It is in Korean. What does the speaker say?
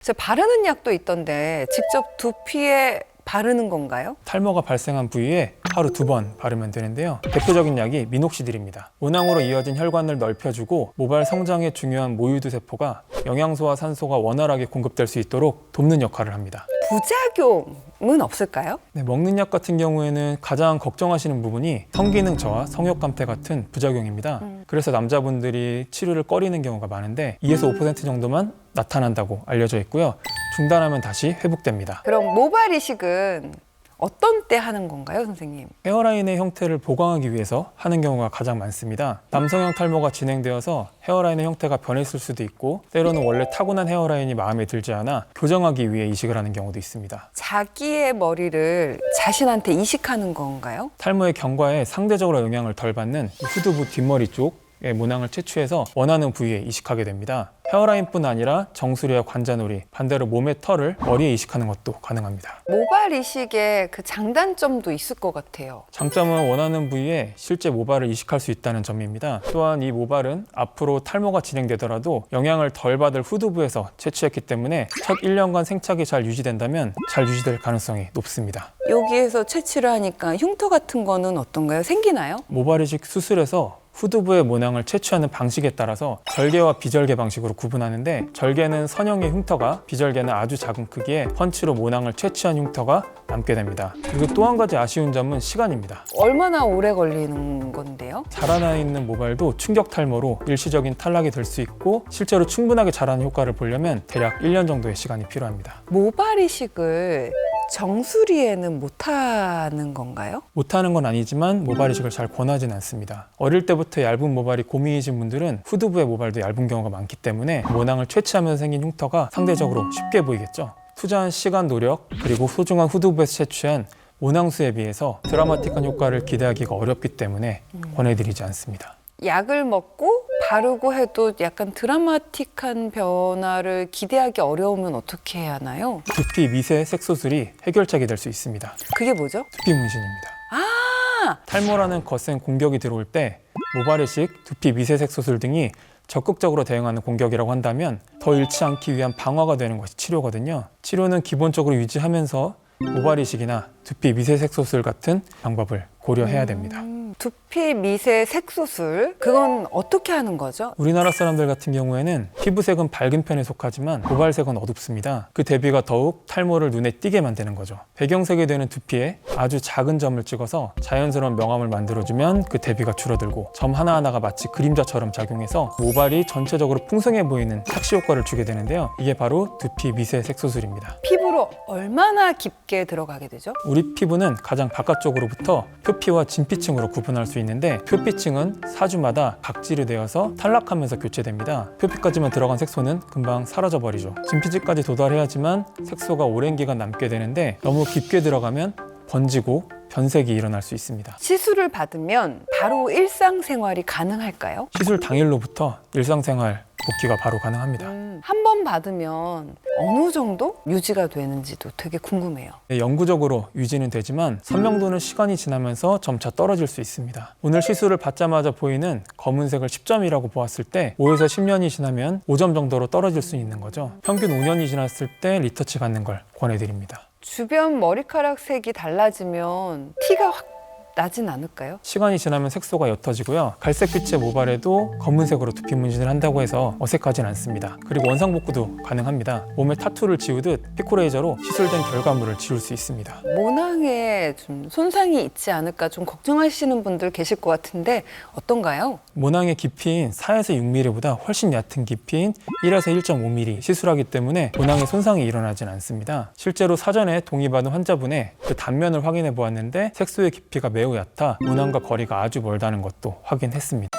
저 바르는 약도 있던데 직접 두피에 바르는 건가요? 탈모가 발생한 부위에 하루 2번 바르면 되는데요. 대표적인 약이 미녹시딜입니다. 모낭으로 이어진 혈관을 넓혀주고 모발 성장에 중요한 모유두 세포가 영양소와 산소가 원활하게 공급될 수 있도록 돕는 역할을 합니다. 부작용은 없을까요? 네, 먹는 약 같은 경우에는 가장 걱정하시는 부분이 성기능 저하, 성욕 감퇴 같은 부작용입니다. 그래서 남자분들이 치료를 꺼리는 경우가 많은데 2에서 5% 정도만 나타난다고 알려져 있고요. 중단하면 다시 회복됩니다. 그럼 모발 이식은 어떤 때 하는 건가요, 선생님? 헤어라인의 형태를 보강하기 위해서 하는 경우가 가장 많습니다. 남성형 탈모가 진행되어서 헤어라인의 형태가 변했을 수도 있고, 때로는 원래 타고난 헤어라인이 마음에 들지 않아 교정하기 위해 이식을 하는 경우도 있습니다. 자기의 머리를 자신한테 이식하는 건가요? 탈모의 경과에 상대적으로 영향을 덜 받는 후두부 뒷머리 쪽의 모낭을 채취해서 원하는 부위에 이식하게 됩니다. 헤어라인뿐 아니라 정수리와 관자놀이, 반대로 몸의 털을 머리에 이식하는 것도 가능합니다. 모발 이식의 그 장단점도 있을 것 같아요. 장점은 원하는 부위에 실제 모발을 이식할 수 있다는 점입니다. 또한 이 모발은 앞으로 탈모가 진행되더라도 영향을 덜 받을 후두부에서 채취했기 때문에 첫 1년간 생착이 잘 유지된다면 잘 유지될 가능성이 높습니다. 여기에서 채취를 하니까 흉터 같은 거는 어떤가요? 생기나요? 모발 이식 수술에서 후두부의 모낭을 채취하는 방식에 따라서 절개와 비절개 방식으로 구분하는데, 절개는 선형의 흉터가, 비절개는 아주 작은 크기의 펀치로 모낭을 채취한 흉터가 남게 됩니다. 그리고 또 한 가지 아쉬운 점은 시간입니다. 얼마나 오래 걸리는 건데요? 자라나 있는 모발도 충격 탈모로 일시적인 탈락이 될 수 있고, 실제로 충분하게 자라는 효과를 보려면 대략 1년 정도의 시간이 필요합니다. 모발 이식을 정수리에는 못하는 건가요? 못하는 건 아니지만 모발 이식을 잘 권하진 않습니다. 어릴 때부터 얇은 모발이 고민이신 분들은 후두부의 모발도 얇은 경우가 많기 때문에 모낭을 채취하면서 생긴 흉터가 상대적으로 쉽게 보이겠죠. 투자한 시간, 노력, 그리고 소중한 후두부에서 채취한 모낭수에 비해서 드라마틱한 효과를 기대하기가 어렵기 때문에 권해드리지 않습니다. 약을 먹고 바르고 해도 약간 드라마틱한 변화를 기대하기 어려우면 어떻게 해야 하나요? 두피 미세 색소술이 해결책이 될 수 있습니다. 그게 뭐죠? 두피 문신입니다. 아! 탈모라는 거센 공격이 들어올 때 모발 이식, 두피 미세 색소술 등이 적극적으로 대응하는 공격이라고 한다면 더 잃지 않기 위한 방어가 되는 것이 치료거든요. 치료는 기본적으로 유지하면서 모발 이식이나 두피 미세 색소술 같은 방법을 고려해야 됩니다. 두피 미세 색소술, 그건 어떻게 하는 거죠? 우리나라 사람들 같은 경우에는 피부색은 밝은 편에 속하지만 모발색은 어둡습니다. 그 대비가 더욱 탈모를 눈에 띄게 만드는 거죠. 배경색이 되는 두피에 아주 작은 점을 찍어서 자연스러운 명암을 만들어주면 그 대비가 줄어들고, 점 하나하나가 마치 그림자처럼 작용해서 모발이 전체적으로 풍성해 보이는 착시 효과를 주게 되는데요. 이게 바로 두피 미세 색소술입니다. 피부로 얼마나 깊게 들어가게 되죠? 우리 피부는 가장 바깥쪽으로부터 표피와 진피층으로 구분할 수 있는데, 표피층은 4주마다 각질이 되어서 탈락하면서 교체됩니다. 표피까지만 들어간 색소는 금방 사라져버리죠. 진피층까지 도달해야지만 색소가 오랜 기간 남게 되는데, 너무 깊게 들어가면 번지고 변색이 일어날 수 있습니다. 시술을 받으면 바로 일상생활이 가능할까요? 시술 당일로부터 일상생활 복귀가 바로 가능합니다. 한 번 받으면 어느 정도 유지가 되는지도 되게 궁금해요. 네, 영구적으로 유지는 되지만 선명도는 시간이 지나면서 점차 떨어질 수 있습니다. 오늘 시술을 받자마자 보이는 검은색을 10점이라고 보았을 때 5에서 10년이 지나면 5점 정도로 떨어질 수 있는 거죠. 평균 5년이 지났을 때 리터치 받는 걸 권해드립니다. 주변 머리카락 색이 달라지면 티가 확 나진 않을까요? 시간이 지나면 색소가 옅어지고요. 갈색빛의 모발에도 검은색으로 두피 문신을 한다고 해서 어색하진 않습니다. 그리고 원상복구도 가능합니다. 몸에 타투를 지우듯 피코레이저로 시술된 결과물을 지울 수 있습니다. 모낭에 좀 손상이 있지 않을까 좀 걱정하시는 분들 계실 것 같은데 어떤가요? 모낭의 깊이인 4에서 6mm보다 훨씬 얕은 깊이인 1에서 1.5mm 시술하기 때문에 모낭에 손상이 일어나진 않습니다. 실제로 사전에 동의받은 환자분의 그 단면을 확인해 보았는데 색소의 깊이가 매우 얕아 모낭과 거리가 아주 멀다는 것도 확인했습니다.